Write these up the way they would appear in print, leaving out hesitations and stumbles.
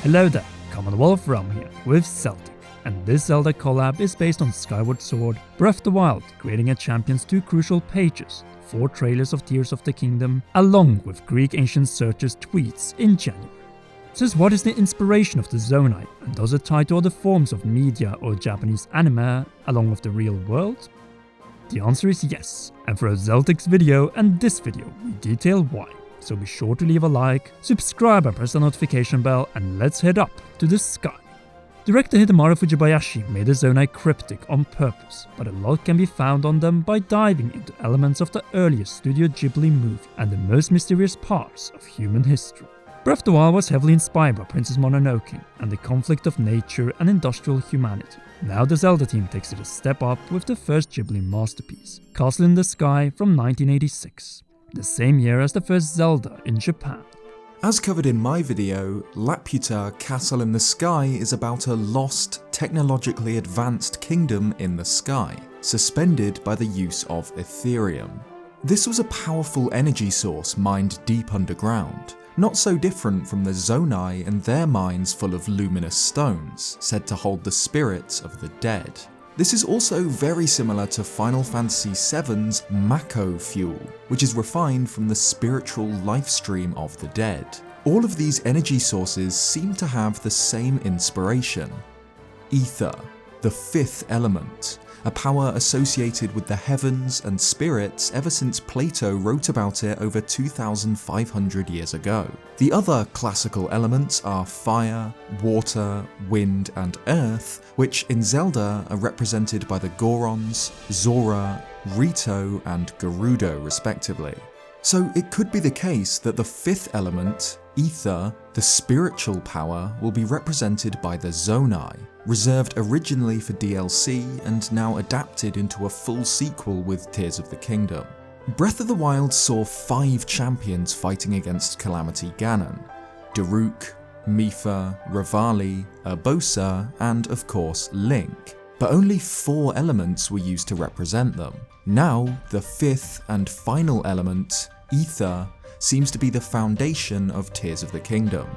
Hello there, Common Wolf Ram here with Zeltik, and this Zelda collab is based on Skyward Sword, Breath of the Wild, creating a Champions 2 crucial pages, 4 trailers of Tears of the Kingdom, along with Greek Ancient Search's tweets in January. So what is the inspiration of the Zonai, and does it tie to other forms of media or Japanese anime along with the real world? The answer is yes, and throughout Zeltik's video and this video we detail why. So be sure to leave a like, subscribe and press the notification bell, and let's head up to the sky. Director Hidemaru Fujibayashi made the Zonai cryptic on purpose, but a lot can be found on them by diving into elements of the earliest Studio Ghibli movie and the most mysterious parts of human history. Breath of the Wild was heavily inspired by Princess Mononoke and the conflict of nature and industrial humanity. Now the Zelda team takes it a step up with the first Ghibli masterpiece, Castle in the Sky from 1986. The same year as the first Zelda in Japan. As covered in my video, Laputa Castle in the Sky is about a lost, technologically advanced kingdom in the sky, suspended by the use of Ethereum. This was a powerful energy source mined deep underground, not so different from the Zonai and their mines full of luminous stones, said to hold the spirits of the dead. This is also very similar to Final Fantasy VII's Machu fuel, which is refined from the spiritual lifestream of the dead. All of these energy sources seem to have the same inspiration. Aether, the fifth element, a power associated with the heavens and spirits ever since Plato wrote about it over 2,500 years ago. The other classical elements are fire, water, wind and earth, which in Zelda are represented by the Gorons, Zora, Rito and Gerudo respectively. So it could be the case that the fifth element, Aether, the spiritual power, will be represented by the Zonai, reserved originally for DLC and now adapted into a full sequel with Tears of the Kingdom. Breath of the Wild saw 5 champions fighting against Calamity Ganon: Daruk, Mipha, Revali, Urbosa, and of course Link, but only 4 elements were used to represent them. Now, the 5th and final element, Aether, seems to be the foundation of Tears of the Kingdom.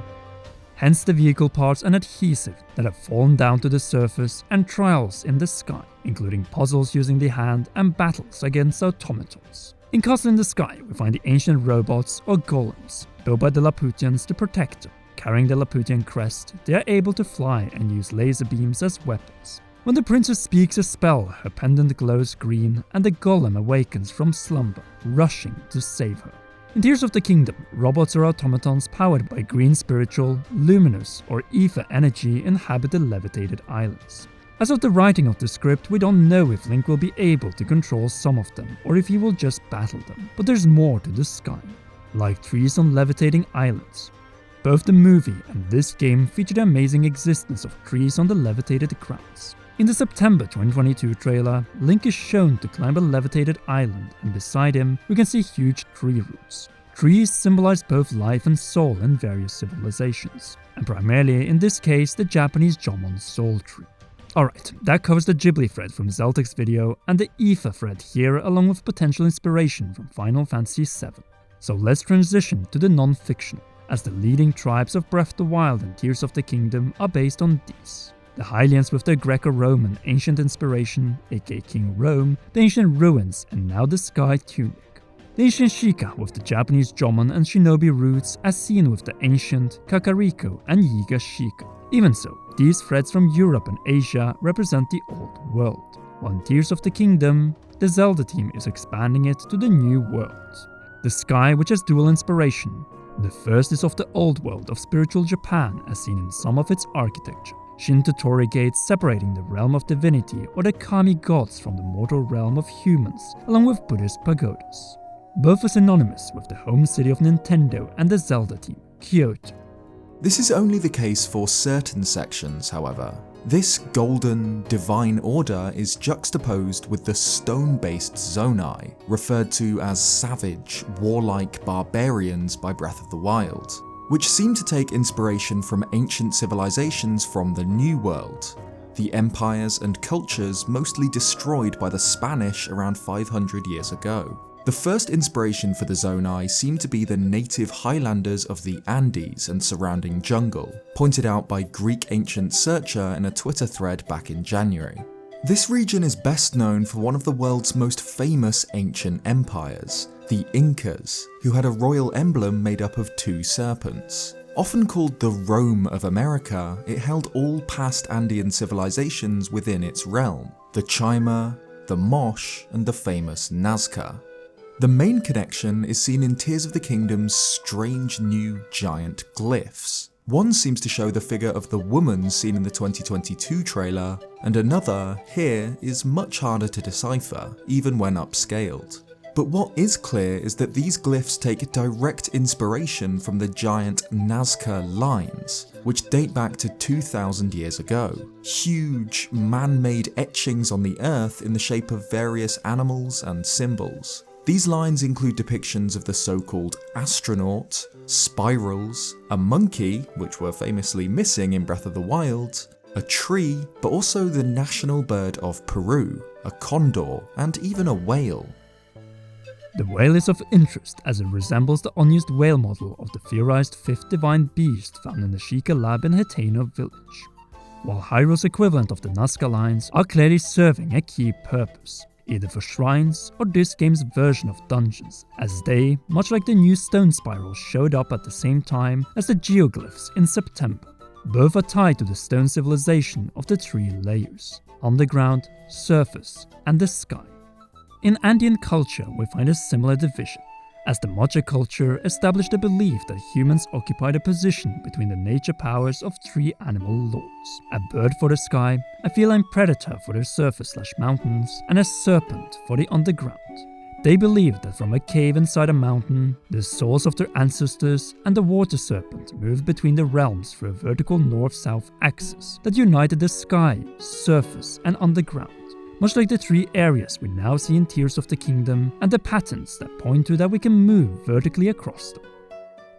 Hence the vehicle parts and adhesive that have fallen down to the surface and trials in the sky, including puzzles using the hand and battles against automatons. In Castle in the Sky, we find the ancient robots or golems, built by the Laputians to protect them. Carrying the Laputian crest, they are able to fly and use laser beams as weapons. When the princess speaks a spell, her pendant glows green and the golem awakens from slumber, rushing to save her. In Tears of the Kingdom, robots or automatons powered by green spiritual, luminous or ether energy inhabit the levitated islands. As of the writing of the script, we don't know if Link will be able to control some of them or if he will just battle them, but there's more to the sky, like trees on levitating islands. Both the movie and this game feature the amazing existence of trees on the levitated grounds. In the September 2022 trailer, Link is shown to climb a levitated island, and beside him we can see huge tree roots. Trees symbolize both life and soul in various civilizations, and primarily in this case the Japanese Jomon soul tree. Alright, that covers the Ghibli thread from Zeltik's video and the Aether thread here, along with potential inspiration from Final Fantasy VII. So let's transition to the non-fictional, as the leading tribes of Breath of the Wild and Tears of the Kingdom are based on these. The Hylians with their Greco-Roman ancient inspiration, aka King Rome, the ancient ruins and now the sky tunic. The ancient Sheikah with the Japanese Jomon and Shinobi roots as seen with the ancient Kakariko and Yiga Sheikah. Even so, these threads from Europe and Asia represent the old world, while in Tears of the Kingdom, the Zelda team is expanding it to the new world. The sky which has dual inspiration. The first is of the old world of spiritual Japan as seen in some of its architecture. Shinto torii gates separating the realm of divinity or the kami gods from the mortal realm of humans, along with Buddhist pagodas. Both are synonymous with the home city of Nintendo and the Zelda team, Kyoto. This is only the case for certain sections, however. This golden, divine order is juxtaposed with the stone-based Zonai, referred to as savage, warlike barbarians by Breath of the Wild, which seem to take inspiration from ancient civilizations from the New World, the empires and cultures mostly destroyed by the Spanish around 500 years ago. The first inspiration for the Zonai seemed to be the native highlanders of the Andes and surrounding jungle, pointed out by Greek ancient searcher in a Twitter thread back in January. This region is best known for one of the world's most famous ancient empires, the Incas, who had a royal emblem made up of two serpents. Often called the Rome of America, it held all past Andean civilizations within its realm, the Chima, the Mosh, and the famous Nazca. The main connection is seen in Tears of the Kingdom's strange new giant glyphs. One seems to show the figure of the woman seen in the 2022 trailer, and another, here, is much harder to decipher, even when upscaled. But what is clear is that these glyphs take direct inspiration from the giant Nazca lines, which date back to 2,000 years ago. Huge, man-made etchings on the earth in the shape of various animals and symbols. These lines include depictions of the so-called astronaut, spirals, a monkey, which were famously missing in Breath of the Wild, a tree, but also the national bird of Peru, a condor, and even a whale. The whale is of interest as it resembles the unused whale model of the theorized fifth divine beast found in the Sheikah lab in Hitano village, while Hyrule's equivalent of the Nazca lines are clearly serving a key purpose, either for shrines or this game's version of dungeons, as they, much like the new stone spirals, showed up at the same time as the geoglyphs in September. Both are tied to the stone civilization of the three layers: underground, surface, and the sky. In Andean culture, we find a similar division, as the Machu culture established a belief that humans occupied a position between the nature powers of three animal lords: a bird for the sky, a feline predator for their surface/mountains, and a serpent for the underground. They believed that from a cave inside a mountain, the souls of their ancestors and the water serpent moved between the realms through a vertical north-south axis that united the sky, surface, and underground, much like the three areas we now see in Tears of the Kingdom and the patterns that point to that we can move vertically across them.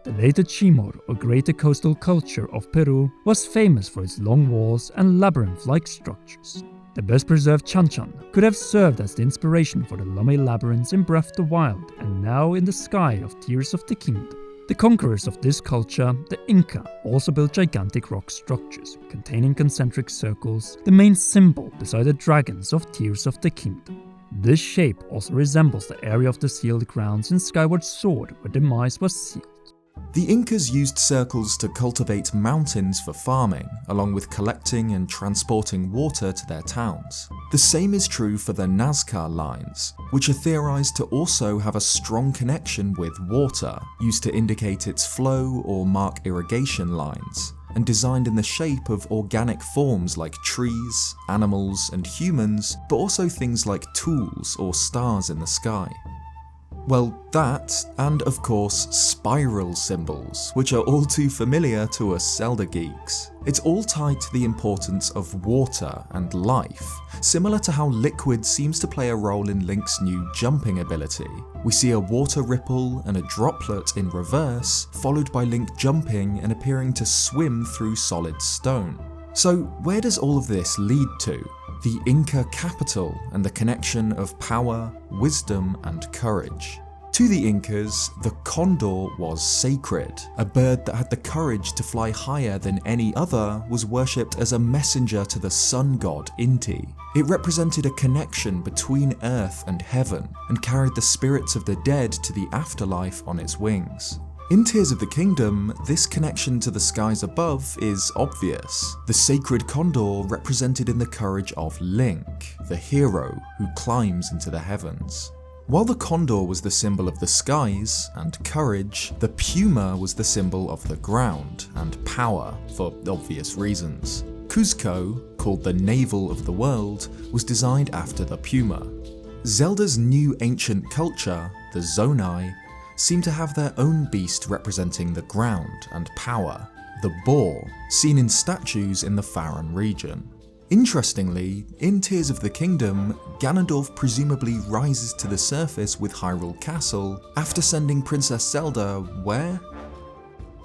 The later Chimor, or greater coastal culture of Peru, was famous for its long walls and labyrinth-like structures. The best preserved Chanchan could have served as the inspiration for the Lummi labyrinths in Breath of the Wild and now in the sky of Tears of the Kingdom. The conquerors of this culture, the Inca, also built gigantic rock structures containing concentric circles, the main symbol beside the dragons of Tears of the Kingdom. This shape also resembles the area of the sealed grounds in Skyward Sword where Demise was sealed. The Incas used circles to cultivate mountains for farming, along with collecting and transporting water to their towns. The same is true for the Nazca lines, which are theorized to also have a strong connection with water, used to indicate its flow or mark irrigation lines, and designed in the shape of organic forms like trees, animals, and humans, but also things like tools or stars in the sky. Well, that, and of course spiral symbols, which are all too familiar to us Zelda geeks. It's all tied to the importance of water and life, similar to how liquid seems to play a role in Link's new jumping ability. We see a water ripple and a droplet in reverse, followed by Link jumping and appearing to swim through solid stone. So where does all of this lead to? The Inca capital and the connection of power, wisdom, and courage. To the Incas, the condor was sacred. A bird that had the courage to fly higher than any other was worshipped as a messenger to the sun god Inti. It represented a connection between earth and heaven, and carried the spirits of the dead to the afterlife on its wings. In Tears of the Kingdom, this connection to the skies above is obvious. The sacred condor represented in the courage of Link, the hero who climbs into the heavens. While the condor was the symbol of the skies and courage, the puma was the symbol of the ground and power, for obvious reasons. Cuzco, called the navel of the world, was designed after the puma. Zelda's new ancient culture, the Zonai, seem to have their own beast representing the ground and power, the boar, seen in statues in the Faron region. Interestingly, in Tears of the Kingdom, Ganondorf presumably rises to the surface with Hyrule Castle after sending Princess Zelda where?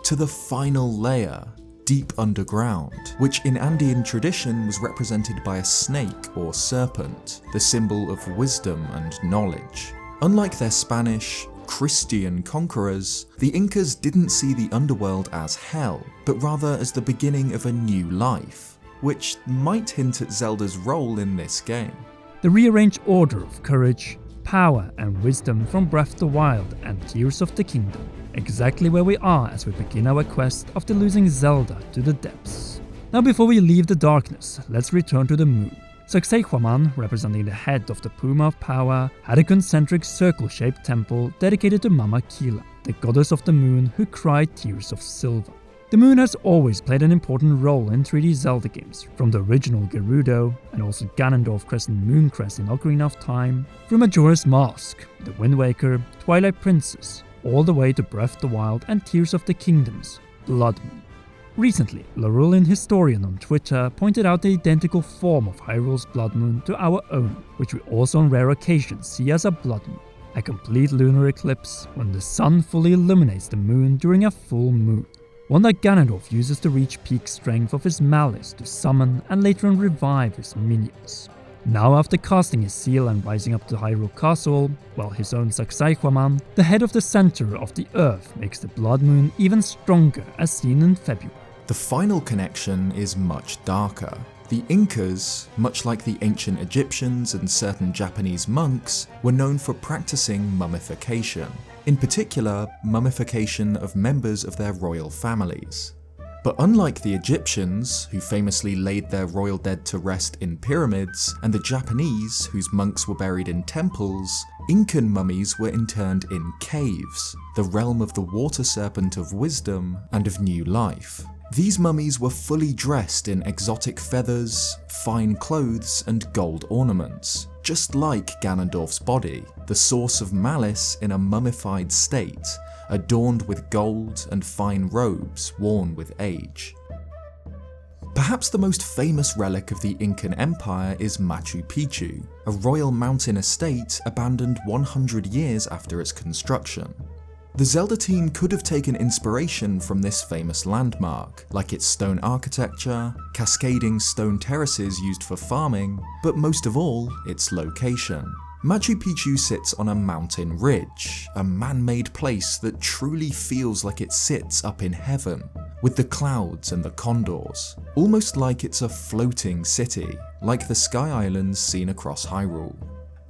To the final layer, deep underground, which in Andean tradition was represented by a snake or serpent, the symbol of wisdom and knowledge. Unlike their Spanish, Christian conquerors, the Incas didn't see the underworld as hell, but rather as the beginning of a new life, which might hint at Zelda's role in this game. The rearranged order of courage, power and wisdom from Breath of the Wild and Tears of the Kingdom, exactly where we are as we begin our quest after losing Zelda to the depths. Now before we leave the darkness, let's return to the moon. Sacsayhuaman, representing the head of the Puma of Power, had a concentric circle-shaped temple dedicated to Mama Kila, the goddess of the moon who cried tears of silver. The moon has always played an important role in 3D Zelda games, from the original Gerudo and also Ganondorf Crescent Mooncrest in Ocarina of Time, through Majora's Mask, The Wind Waker, Twilight Princess, all the way to Breath of the Wild and Tears of the Kingdom's Blood Moon. Recently, Larulian Historian on Twitter pointed out the identical form of Hyrule's Blood Moon to our own, which we also on rare occasions see as a blood moon, a complete lunar eclipse when the sun fully illuminates the moon during a full moon, one that Ganondorf uses to reach peak strength of his malice to summon and later on revive his minions. Now after casting his seal and rising up to Hyrule Castle, while his own Sacsayhuaman, the head of the center of the earth makes the blood moon even stronger as seen in February. The final connection is much darker. The Incas, much like the ancient Egyptians and certain Japanese monks, were known for practicing mummification. In particular, mummification of members of their royal families. But unlike the Egyptians, who famously laid their royal dead to rest in pyramids, and the Japanese, whose monks were buried in temples, Incan mummies were interned in caves, the realm of the water serpent of wisdom and of new life. These mummies were fully dressed in exotic feathers, fine clothes, and gold ornaments, just like Ganondorf's body, the source of malice in a mummified state, adorned with gold and fine robes worn with age. Perhaps the most famous relic of the Incan Empire is Machu Picchu, a royal mountain estate abandoned 100 years after its construction. The Zelda team could have taken inspiration from this famous landmark, like its stone architecture, cascading stone terraces used for farming, but most of all, its location. Machu Picchu sits on a mountain ridge, a man-made place that truly feels like it sits up in heaven, with the clouds and the condors, almost like it's a floating city, like the Sky Islands seen across Hyrule.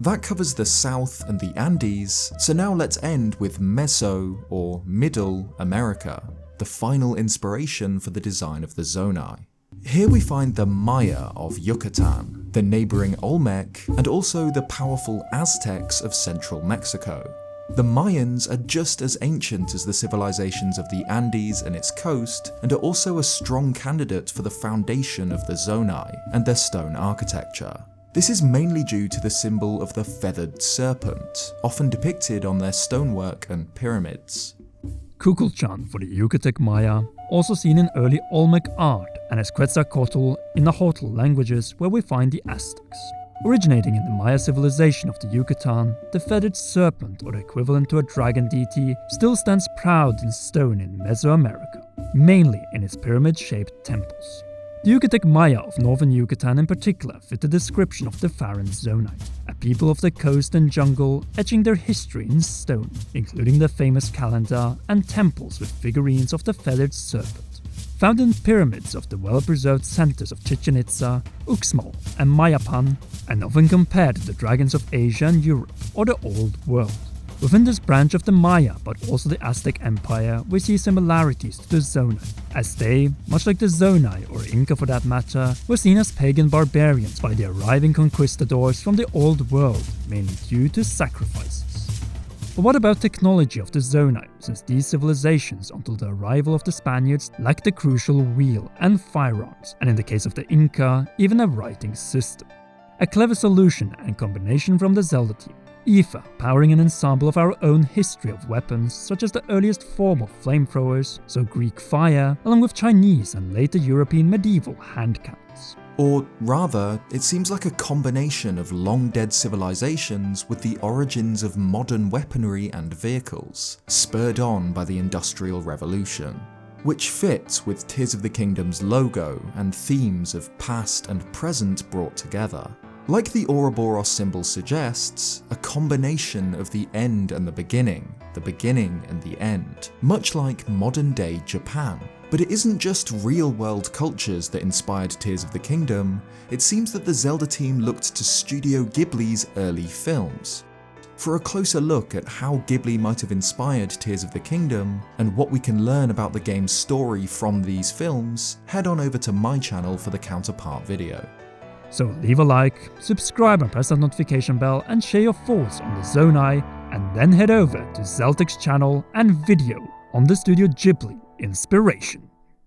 That covers the South and the Andes, so now let's end with Meso, or Middle, America, the final inspiration for the design of the Zonai. Here we find the Maya of Yucatan, the neighbouring Olmec, and also the powerful Aztecs of central Mexico. The Mayans are just as ancient as the civilizations of the Andes and its coast, and are also a strong candidate for the foundation of the Zonai and their stone architecture. This is mainly due to the symbol of the feathered serpent, often depicted on their stonework and pyramids. Kukulchan for the Yucatec Maya, also seen in early Olmec art, and as Quetzalcoatl in the Nahuatl languages where we find the Aztecs. Originating in the Maya civilization of the Yucatan, the feathered serpent, or the equivalent to a dragon deity, still stands proud in stone in Mesoamerica, mainly in its pyramid-shaped temples. The Yucatec Maya of northern Yucatan in particular fit the description of the Farron Zonai, a people of the coast and jungle etching their history in stone, including the famous calendar and temples with figurines of the feathered serpent. Found in pyramids of the well-preserved centers of Chichen Itza, Uxmal, and Mayapan, and often compared to the dragons of Asia and Europe, or the Old World. Within this branch of the Maya, but also the Aztec Empire, we see similarities to the Zonai, as they, much like the Zonai, or Inca for that matter, were seen as pagan barbarians by the arriving conquistadors from the Old World, mainly due to sacrifices. But what about technology of the Zonai, since these civilizations until the arrival of the Spaniards lacked the crucial wheel and firearms, and in the case of the Inca, even a writing system? A clever solution and combination from the Zelda team, Aether powering an ensemble of our own history of weapons, such as the earliest form of flamethrowers, so Greek fire, along with Chinese and later European medieval hand cannons. Or rather, it seems like a combination of long-dead civilizations with the origins of modern weaponry and vehicles, spurred on by the Industrial Revolution, which fits with Tears of the Kingdom's logo and themes of past and present brought together. Like the Ouroboros symbol suggests, a combination of the end and the beginning and the end, much like modern-day Japan. But it isn't just real-world cultures that inspired Tears of the Kingdom, it seems that the Zelda team looked to Studio Ghibli's early films. For a closer look at how Ghibli might have inspired Tears of the Kingdom, and what we can learn about the game's story from these films, head on over to my channel for the counterpart video. So leave a like, subscribe and press that notification bell and share your thoughts on the Zonai, and then head over to Zeltik's channel and video on the Studio Ghibli inspiration.